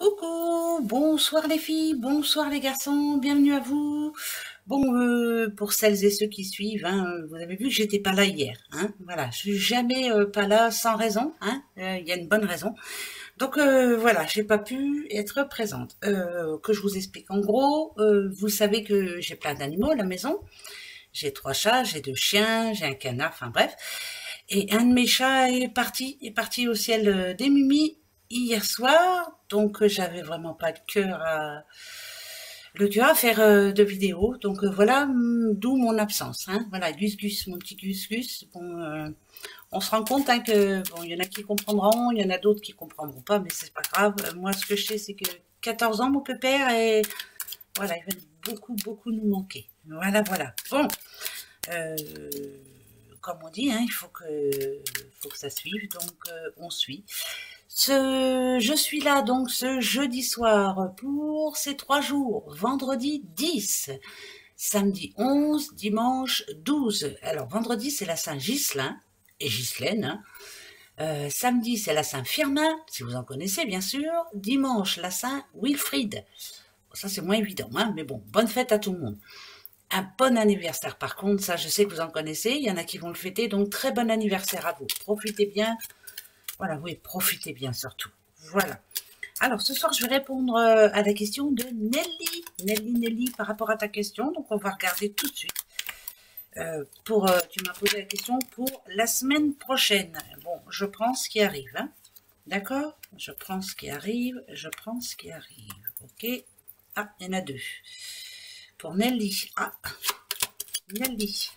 Coucou, bonsoir les filles, bonsoir les garçons, bienvenue à vous. Bon, pour celles et ceux qui suivent, hein, vous avez vu que j'étais pas là hier, hein, voilà, je suis jamais pas là sans raison, hein, il y a une bonne raison. Donc voilà, j'ai pas pu être présente. Que je vous explique. En gros, vous savez que j'ai plein d'animaux à la maison. J'ai 3 chats, j'ai 2 chiens, j'ai un canard, enfin bref. Et un de mes chats est parti au ciel des Mumis hier soir, donc j'avais vraiment pas le cœur à faire de vidéos, donc voilà, d'où mon absence. Hein. Voilà, Gus Gus, mon petit Gus Gus. Bon, on se rend compte hein, que bon, il y en a qui comprendront, il y en a d'autres qui comprendront pas, mais c'est pas grave. Moi, ce que je sais, c'est que 14 ans, mon pépère, et voilà, il va beaucoup nous manquer. Voilà, voilà. Bon. Euh, Comme on dit, hein, il faut que ça suive, donc on suit. Je suis là donc ce jeudi soir pour ces 3 jours, vendredi 10, samedi 11, dimanche 12. Alors vendredi c'est la Saint-Ghislain et Ghislaine, hein. Samedi c'est la Saint-Firmin, si vous en connaissez bien sûr, dimanche la Saint-Wilfrid. Ça c'est moins évident, hein, mais bon, bonne fête à tout le monde. Un bon anniversaire par contre, ça je sais que vous en connaissez, il y en a qui vont le fêter, donc très bon anniversaire à vous. Profitez bien, voilà, oui, profitez bien surtout. Voilà. Alors ce soir je vais répondre à la question de Nelly. Nelly, par rapport à ta question, donc on va regarder tout de suite. Tu m'as posé la question pour la semaine prochaine. Bon, je prends ce qui arrive, hein. D'accord? Je prends ce qui arrive, ok? Ah, il y en a 2. Pour Nelly. Ah, Nelly.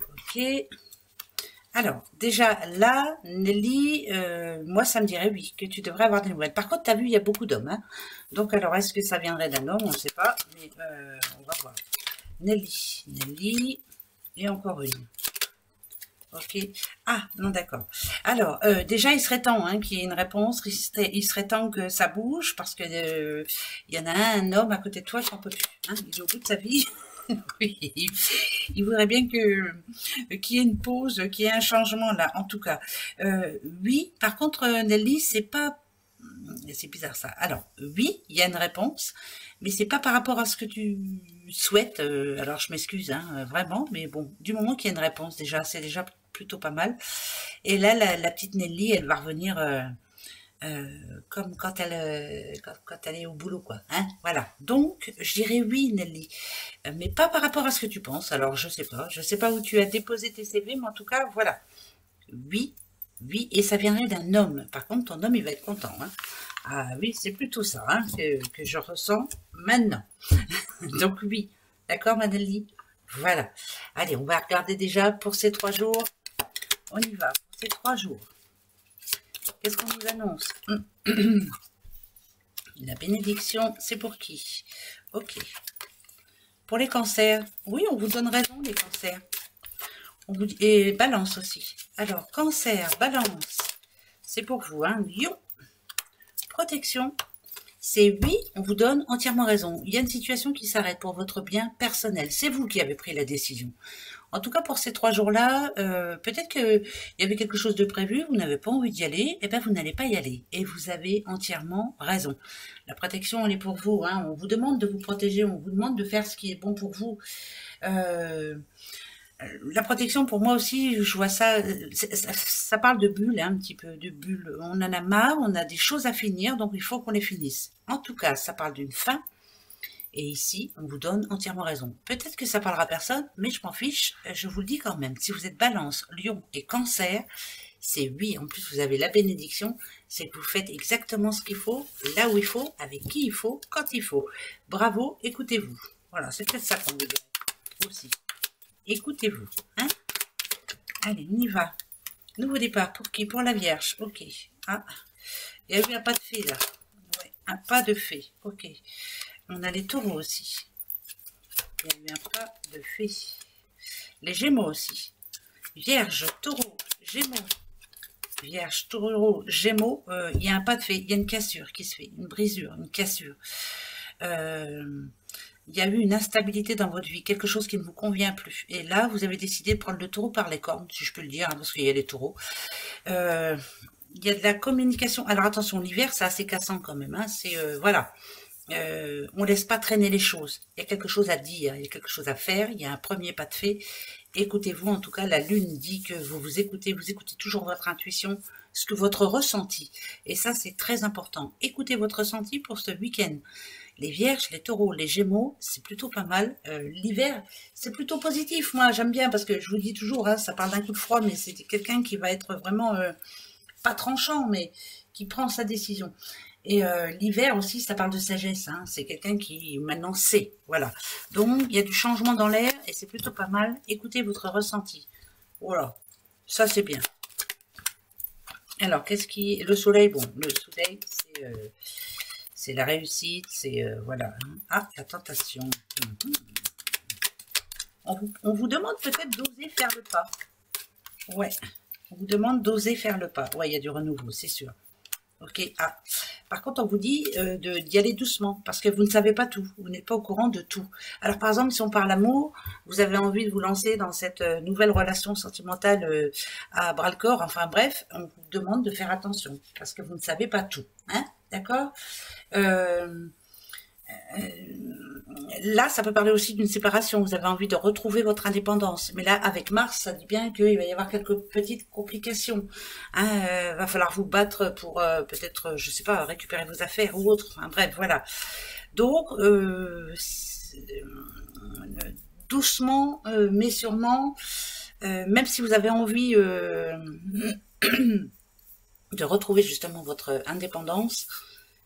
Ok. Alors, déjà, là, Nelly, moi, ça me dirait oui, que tu devrais avoir des nouvelles. Par contre, tu as vu, il y a beaucoup d'hommes. Hein. Donc, alors, est-ce que ça viendrait d'un homme? On ne sait pas, mais on va voir. Nelly, et encore une. Ok. Ah, non, d'accord. Alors, déjà, il serait temps hein, qu'il y ait une réponse. Il serait temps que ça bouge parce que il y en a un homme à côté de toi qui n'en peut plus. Hein, il est au bout de sa vie. Oui, il voudrait bien qu'il y ait une pause, qu'il y ait un changement là. En tout cas, oui. Par contre, Nelly, c'est bizarre ça. Alors, oui, il y a une réponse, mais c'est pas par rapport à ce que tu souhaites. Alors, je m'excuse, hein, vraiment, mais bon, du moment qu'il y a une réponse déjà, c'est déjà plutôt pas mal. Et là, la petite Nelly, elle va revenir comme quand elle est au boulot, quoi. Hein, voilà. Donc, je dirais oui, Nelly, mais pas par rapport à ce que tu penses. Alors, je sais pas où tu as déposé tes CV, mais en tout cas, voilà. Oui, oui, et ça viendrait d'un homme. Par contre, ton homme, il va être content. Hein. Ah oui, c'est plutôt ça hein, que je ressens maintenant. Donc oui, d'accord, Manali. Voilà. Allez, on va regarder déjà pour ces 3 jours. On y va, pour ces 3 jours. Qu'est-ce qu'on nous annonce? La bénédiction, c'est pour qui? Ok. Pour les cancers, oui, on vous donne raison, les cancers. Et balance aussi. Alors, cancer, balance, c'est pour vous, hein. Lion, protection, c'est oui, on vous donne entièrement raison. Il y a une situation qui s'arrête pour votre bien personnel. C'est vous qui avez pris la décision. En tout cas, pour ces 3 jours-là, peut-être qu'il y avait quelque chose de prévu, vous n'avez pas envie d'y aller, et bien vous n'allez pas y aller. Et vous avez entièrement raison. La protection, elle est pour vous. Hein. On vous demande de vous protéger, on vous demande de faire ce qui est bon pour vous. La protection, pour moi aussi, je vois ça, ça parle de bulles, hein, un petit peu de bulles. On en a marre, on a des choses à finir, donc il faut qu'on les finisse. En tout cas, ça parle d'une fin. Et ici, on vous donne entièrement raison. Peut-être que ça parlera à personne, mais je m'en fiche, je vous le dis quand même. Si vous êtes balance, lion et cancer, c'est oui. En plus, vous avez la bénédiction, c'est que vous faites exactement ce qu'il faut, là où il faut, avec qui il faut, quand il faut. Bravo, écoutez-vous. Voilà, c'est peut-être ça qu'on veut dire aussi. Écoutez-vous. Hein. Allez, on y va. Nouveau départ, pour qui? Pour la Vierge, ok. Ah, il y a eu un pas de fée là. Ouais, un pas de fée, ok. On a les taureaux aussi. Il y a eu un pas de fée. Les gémeaux aussi. Vierge, taureau, gémeaux. Vierge, taureau, gémeaux. Il y a un pas de fée. Il y a une cassure qui se fait. Une brisure, une cassure. Il il y a eu une instabilité dans votre vie, quelque chose qui ne vous convient plus. Et là, vous avez décidé de prendre le taureau par les cornes, si je peux le dire, hein, parce qu'il y a les taureaux. Il y a de la communication. Alors attention, l'hiver, c'est assez cassant quand même. Hein, c'est voilà. On laisse pas traîner les choses. Il y a quelque chose à dire, il y a quelque chose à faire, il y a un premier pas de fait. Écoutez-vous, en tout cas, la lune dit que vous écoutez toujours votre intuition, ce que votre ressenti. Et ça, c'est très important. Écoutez votre ressenti pour ce week-end. Les vierges, les taureaux, les gémeaux, c'est plutôt pas mal. L'hiver, c'est plutôt positif. Moi, j'aime bien parce que je vous dis toujours, hein, ça parle d'un coup de froid, mais c'est quelqu'un qui va être vraiment pas tranchant, mais qui prend sa décision. Et l'hiver aussi, ça parle de sagesse. Hein. C'est quelqu'un qui maintenant sait. Voilà. Donc, il y a du changement dans l'air et c'est plutôt pas mal. Écoutez votre ressenti. Voilà. Ça, c'est bien. Alors, qu'est-ce qui... Le soleil, bon, le soleil, c'est la réussite, c'est... voilà. Ah, la tentation. On vous demande peut-être d'oser faire le pas. Ouais. On vous demande d'oser faire le pas. Ouais, il y a du renouveau, c'est sûr. Ok. Ah. Par contre, on vous dit d'y aller doucement, parce que vous ne savez pas tout. Vous n'êtes pas au courant de tout. Alors, par exemple, si on parle amour, vous avez envie de vous lancer dans cette nouvelle relation sentimentale à bras-le-corps. Enfin, bref, on vous demande de faire attention, parce que vous ne savez pas tout. Hein, d'accord. Là, ça peut parler aussi d'une séparation. Vous avez envie de retrouver votre indépendance. Mais là, avec Mars, ça dit bien qu'il va y avoir quelques petites complications. Hein, va falloir vous battre pour peut-être, je sais pas, récupérer vos affaires ou autre. Enfin, bref, voilà. Donc, doucement, mais sûrement, même si vous avez envie de retrouver justement votre indépendance,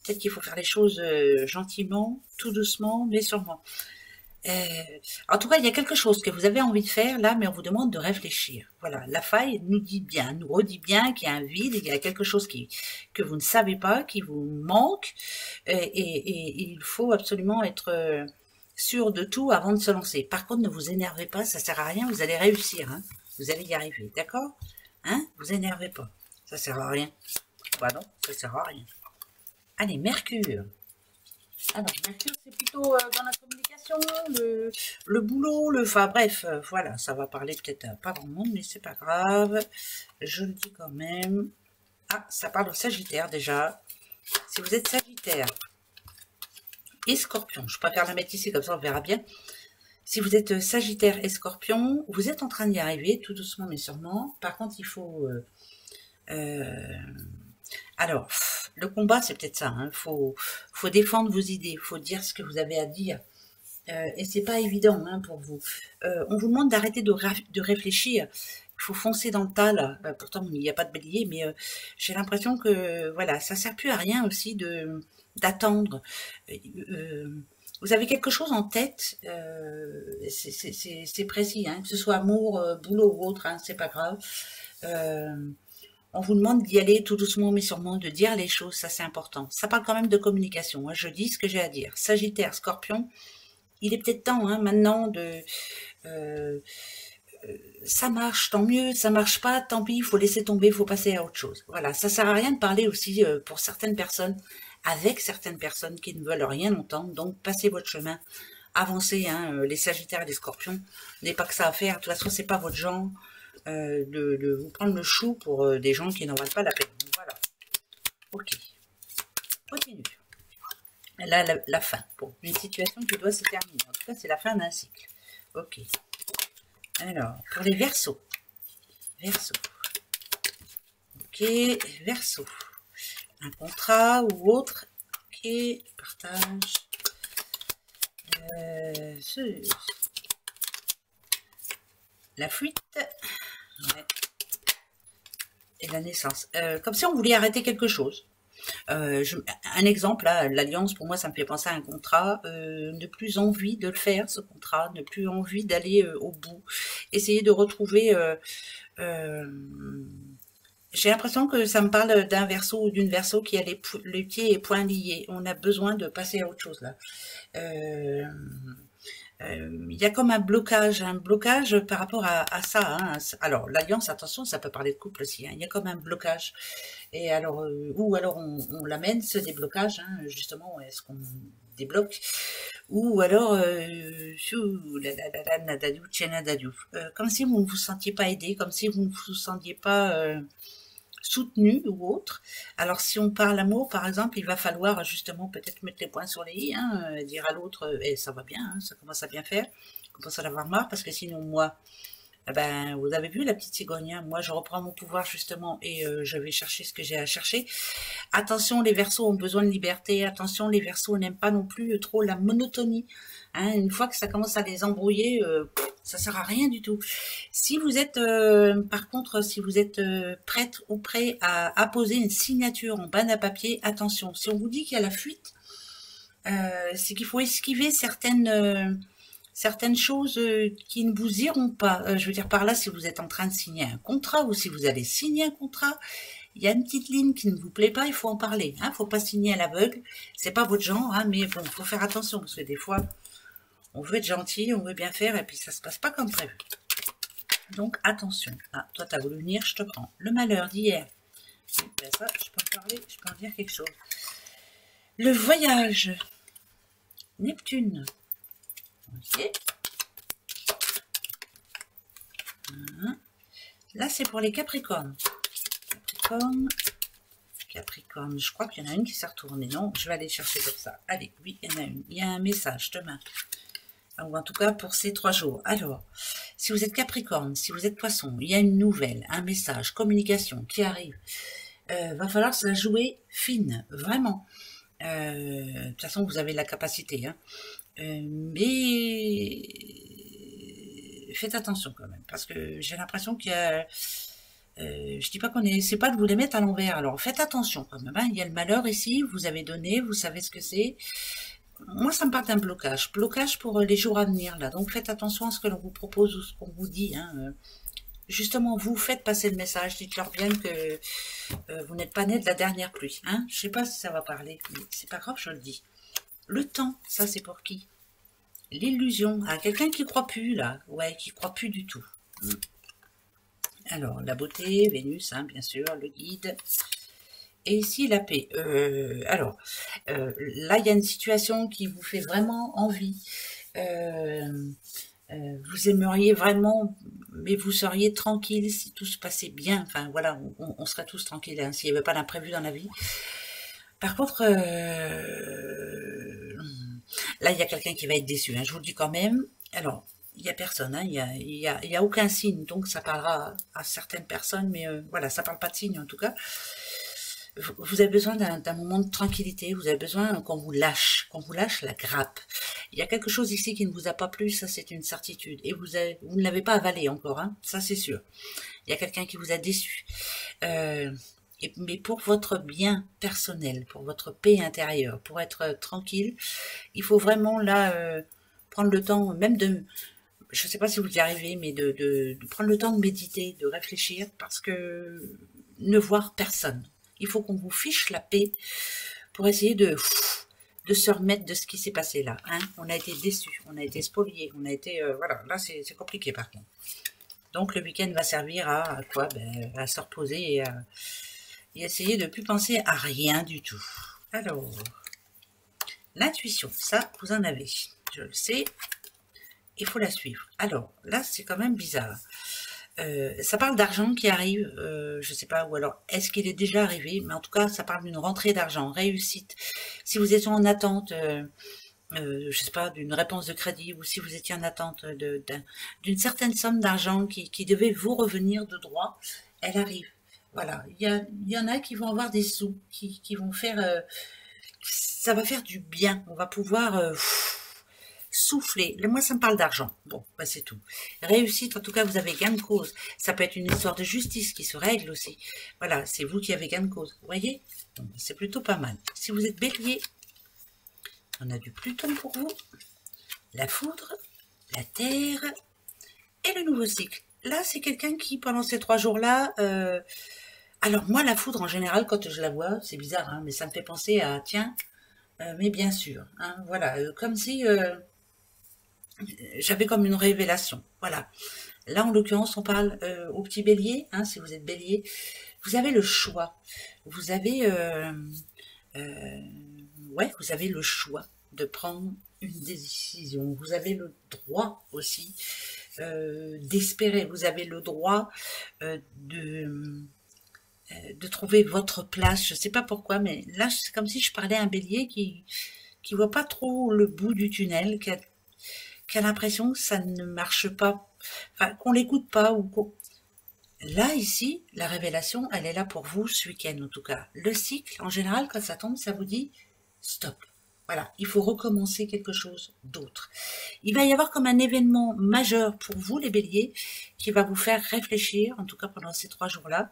peut-être qu'il faut faire les choses gentiment, tout doucement, mais sûrement. En tout cas, il y a quelque chose que vous avez envie de faire là, mais on vous demande de réfléchir. Voilà, la faille nous dit bien, nous redit bien qu'il y a un vide, il y a quelque chose que vous ne savez pas, qui vous manque, et il faut absolument être sûr de tout avant de se lancer. Par contre, ne vous énervez pas, ça sert à rien, vous allez réussir, hein, vous allez y arriver, d'accord? Hein, vous énervez pas, ça sert à rien. Bah non, ça sert à rien. Allez, Mercure. Alors, Mercure, c'est plutôt dans la communication, le boulot, enfin bref, voilà, ça va parler peut-être à pas grand monde, mais c'est pas grave, je le dis quand même. Ah, ça parle au Sagittaire déjà. Si vous êtes Sagittaire et Scorpion, je préfère la mettre ici, comme ça on verra bien. Si vous êtes Sagittaire et Scorpion, vous êtes en train d'y arriver, tout doucement mais sûrement. Par contre, il faut... alors, le combat, c'est peut-être ça. Hein. Faut défendre vos idées. Faut dire ce que vous avez à dire. Et c'est pas évident hein, pour vous. On vous demande d'arrêter de réfléchir. Il faut foncer dans le tas là. Pourtant, il n'y a pas de bélier, mais j'ai l'impression que voilà, ça sert plus à rien aussi d'attendre. Vous avez quelque chose en tête. C'est précis, hein, que ce soit amour, boulot ou autre, hein, c'est pas grave. On vous demande d'y aller tout doucement mais sûrement, de dire les choses, ça c'est important. Ça parle quand même de communication, moi je dis ce que j'ai à dire. Sagittaire, Scorpion, il est peut-être temps hein, maintenant de... ça marche, tant mieux, ça marche pas, tant pis, il faut laisser tomber, il faut passer à autre chose. Voilà, ça sert à rien de parler aussi pour certaines personnes, avec certaines personnes qui ne veulent rien entendre, donc passez votre chemin, avancez, hein, les Sagittaires et les Scorpions, n'est pas que ça à faire, de toute façon c'est pas votre genre, de vous prendre le chou pour des gens qui n'en valent pas la peine. Voilà. Ok. Continue. Là, la fin. Bon, une situation qui doit se terminer. En tout cas, c'est la fin d'un cycle. Ok. Alors, pour les Verseaux. Verseaux. Ok. Verseaux. Un contrat ou autre. Ok. Partage. La fuite. Ouais. Et la naissance. Comme si on voulait arrêter quelque chose. Un exemple, l'alliance, pour moi, ça me fait penser à un contrat. Ne plus envie de le faire, ce contrat. Ne plus envie d'aller au bout. Essayer de retrouver... j'ai l'impression que ça me parle d'un Verseau ou d'une Verseau qui a les pieds et poings liés. On a besoin de passer à autre chose, là. Il y a comme un blocage par rapport à ça. Hein. Alors, l'alliance, attention, ça peut parler de couple aussi. Hein. Il y a comme un blocage. Et alors, ou alors on l'amène, ce déblocage, hein, justement, est-ce qu'on débloque, ou alors, comme si vous ne vous sentiez pas aidé, comme si vous ne vous sentiez pas soutenu ou autre. Alors, si on parle amour, par exemple, il va falloir justement peut-être mettre les points sur les i, hein, dire à l'autre, ça va bien, hein, ça commence à bien faire, je commence à l'avoir marre, parce que sinon, moi, eh ben, vous avez vu la petite cigogne, hein, moi je reprends mon pouvoir justement et je vais chercher ce que j'ai à chercher. Attention, les Verseaux ont besoin de liberté, attention, les Verseaux n'aiment pas non plus trop la monotonie. Hein, une fois que ça commence à les embrouiller, ça sert à rien du tout. Si vous êtes, par contre, si vous êtes prête ou prêt à apposer une signature en bas d'un papier, attention, si on vous dit qu'il y a la fuite, c'est qu'il faut esquiver certaines choses qui ne vous iront pas. Je veux dire par là, si vous êtes en train de signer un contrat ou si vous allez signer un contrat, il y a une petite ligne qui ne vous plaît pas, il faut en parler. Hein, faut pas signer à l'aveugle, c'est pas votre genre, hein, mais bon, faut faire attention parce que des fois, on veut être gentil, on veut bien faire et puis ça se passe pas comme prévu. Donc attention. Ah, toi, tu as voulu venir, je te prends. Le malheur d'hier. Ben ça, je peux en parler, je peux en dire quelque chose. Le voyage. Neptune. Ok. Là, c'est pour les Capricornes. Capricorne. Je crois qu'il y en a une qui s'est retournée. Non, je vais aller chercher comme ça. Allez, oui, il y en a une. Il y a un message demain. Ou en tout cas pour ces 3 jours. Alors, si vous êtes Capricorne, si vous êtes Poisson, il y a une nouvelle, un message, communication qui arrive. Va falloir se la jouer fine, vraiment. De toute façon, vous avez la capacité. Hein. Mais faites attention quand même, parce que j'ai l'impression qu'il y a... je dis pas qu'on est... C'est pas de vous les mettre à l'envers, alors faites attention quand même. Hein. Il y a le malheur ici, vous avez donné, vous savez ce que c'est. Moi, ça me parle d'un blocage. Blocage pour les jours à venir, là. Donc, faites attention à ce que l'on vous propose ou ce qu'on vous dit. Hein. Justement, vous faites passer le message. Dites-leur bien que vous n'êtes pas né de la dernière pluie. Hein. Je sais pas si ça va parler, mais c'est pas grave, je le dis. Le temps, ça, c'est pour qui? L'illusion. Ah, quelqu'un qui croit plus, là. Ouais, qui croit plus du tout. Alors, la beauté, Vénus, hein, bien sûr, le guide... Et ici, la paix. Alors, là, il y a une situation qui vous fait vraiment envie. Vous aimeriez vraiment, mais vous seriez tranquille si tout se passait bien. Enfin, voilà, on serait tous tranquilles hein, s'il n'y avait pas d'imprévu dans la vie. Par contre, là, il y a quelqu'un qui va être déçu. Hein, je vous le dis quand même. Alors, il n'y a personne, hein, il y a aucun signe. Donc, ça parlera à certaines personnes, mais voilà, ça ne parle pas de signe en tout cas. Vous avez besoin d'un moment de tranquillité, vous avez besoin qu'on vous lâche la grappe. Il y a quelque chose ici qui ne vous a pas plu, ça c'est une certitude. Et vous ne l'avez pas avalé encore, hein, ça c'est sûr. Il y a quelqu'un qui vous a déçu. Mais pour votre bien personnel, pour votre paix intérieure, pour être tranquille, il faut vraiment là prendre le temps, même de... Je ne sais pas si vous y arrivez, mais de prendre le temps de méditer, de réfléchir, parce que ne voir personne. Il faut qu'on vous fiche la paix pour essayer de se remettre de ce qui s'est passé là. Hein. On a été déçus, on a été spoliés, on a été... voilà, là c'est compliqué par contre. Donc le week-end va servir à quoi? Ben, à se reposer et essayer de ne plus penser à rien du tout. Alors, l'intuition, ça vous en avez. Je le sais, il faut la suivre. Alors, là c'est quand même bizarre. Ça parle d'argent qui arrive, je sais pas, ou alors est-ce qu'il est déjà arrivé, mais en tout cas ça parle d'une rentrée d'argent, réussite. Si vous étiez en attente, je sais pas, d'une réponse de crédit, ou si vous étiez en attente d'une certaine somme d'argent qui devait vous revenir de droit, elle arrive. Voilà, il y en a qui vont avoir des sous, qui vont faire, ça va faire du bien, on va pouvoir... souffler. Moi, ça me parle d'argent. Bon, bah, c'est tout. Réussite, en tout cas, vous avez gain de cause. Ça peut être une histoire de justice qui se règle aussi. Voilà, c'est vous qui avez gain de cause. Vous voyez? C'est plutôt pas mal. Si vous êtes bélier, on a du Pluton pour vous, la foudre, la terre et le nouveau cycle. Là, c'est quelqu'un qui, pendant ces 3 jours-là... alors, moi, la foudre, en général, quand je la vois, c'est bizarre, hein, mais ça me fait penser à, tiens, mais bien sûr, hein, voilà, comme si... j'avais comme une révélation. Voilà. Là, en l'occurrence, on parle au petit bélier, hein, si vous êtes bélier. Vous avez le choix. Vous avez, ouais, vous avez le choix de prendre une décision. Vous avez le droit aussi d'espérer. Vous avez le droit de trouver votre place. Je ne sais pas pourquoi, mais là, c'est comme si je parlais à un bélier qui voit pas trop le bout du tunnel, qui a l'impression que ça ne marche pas, enfin, qu'on l'écoute pas ou qu'on... Là, ici, la révélation, elle est là pour vous ce week-end, en tout cas. Le cycle, en général, quand ça tombe, ça vous dit stop. Voilà, il faut recommencer quelque chose d'autre. Il va y avoir comme un événement majeur pour vous, les béliers, qui va vous faire réfléchir, en tout cas pendant ces 3 jours-là.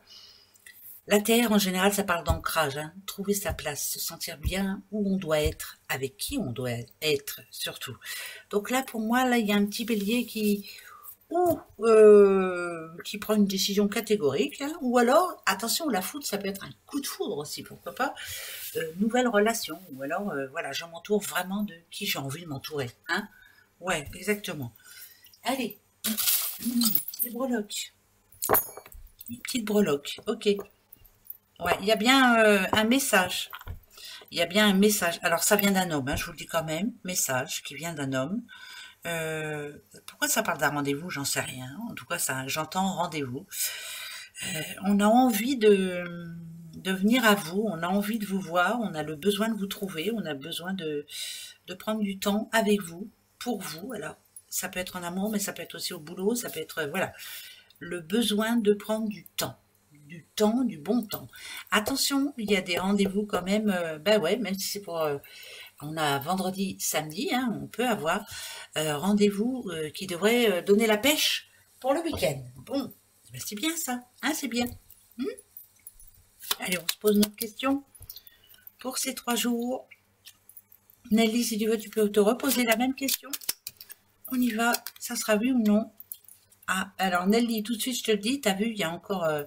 La Terre, en général, ça parle d'ancrage, hein. Trouver sa place, se sentir bien où on doit être, avec qui on doit être, surtout. Donc là, pour moi, là, il y a un petit bélier qui prend une décision catégorique, hein, ou alors, attention, la foudre, ça peut être un coup de foudre aussi, pourquoi pas, nouvelle relation, ou alors, voilà, je m'entoure vraiment de qui j'ai envie de m'entourer, hein. Ouais, exactement. Allez, des breloques, une petite breloque, ok. Ouais, il y a bien un message. Il y a bien un message. Alors, ça vient d'un homme, hein, je vous le dis quand même. Message qui vient d'un homme. Pourquoi ça parle d'un rendez-vous? J'en sais rien. En tout cas, j'entends rendez-vous. On a envie de venir à vous. On a envie de vous voir. On a le besoin de vous trouver. On a besoin de prendre du temps avec vous, pour vous. Alors, ça peut être en amour, mais ça peut être aussi au boulot. Ça peut être, voilà, le besoin de prendre du temps, du bon temps. Attention, il y a des rendez-vous quand même, ben ouais, même si c'est pour, on a vendredi, samedi, hein, on peut avoir rendez-vous qui devrait donner la pêche pour le week-end. Bon, ben c'est bien ça, hein, c'est bien. Allez, on se pose notre question pour ces 3 jours. Nelly, si tu veux, tu peux te reposer la même question. On y va, ça sera oui ou non. Ah, alors Nelly, tout de suite, je te le dis, tu as vu, il y a encore... je ne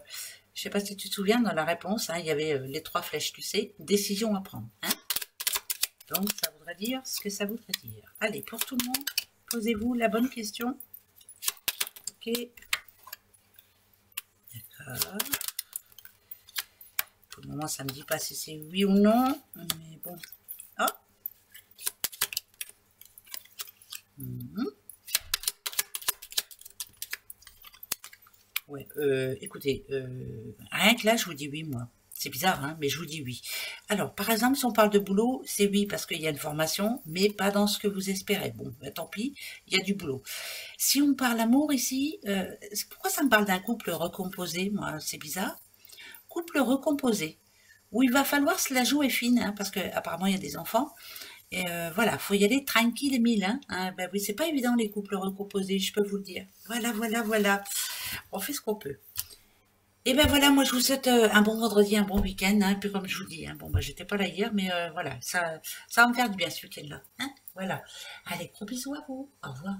sais pas si tu te souviens, dans la réponse, hein, il y avait les 3 flèches, tu sais, décision à prendre. Hein. Donc, ça voudrait dire ce que ça voudrait dire. Allez, pour tout le monde, posez-vous la bonne question. Ok. D'accord. Pour le moment, ça ne me dit pas si c'est oui ou non, mais bon. Oh. Ouais, écoutez, rien que là, je vous dis oui, moi. C'est bizarre, hein, mais je vous dis oui. Alors, par exemple, si on parle de boulot, c'est oui parce qu'il y a une formation, mais pas dans ce que vous espérez. Bon, ben, tant pis, il y a du boulot. Si on parle amour ici, pourquoi ça me parle d'un couple recomposé, moi, c'est bizarre. Couple recomposé, où il va falloir se la jouer fine, hein, parce qu'apparemment, il y a des enfants. Et voilà, faut y aller tranquille et mille. Hein. Ben oui, c'est pas évident les couples recomposés, je peux vous le dire. Voilà, voilà, voilà. On fait ce qu'on peut. Et ben voilà, moi je vous souhaite un bon vendredi, un bon week-end, hein, un peu comme je vous dis. Hein. Bon, bah j'étais pas là hier, mais voilà, ça va me faire du bien ce week-end-là. Hein, voilà. Allez, gros bisous à vous. Au revoir.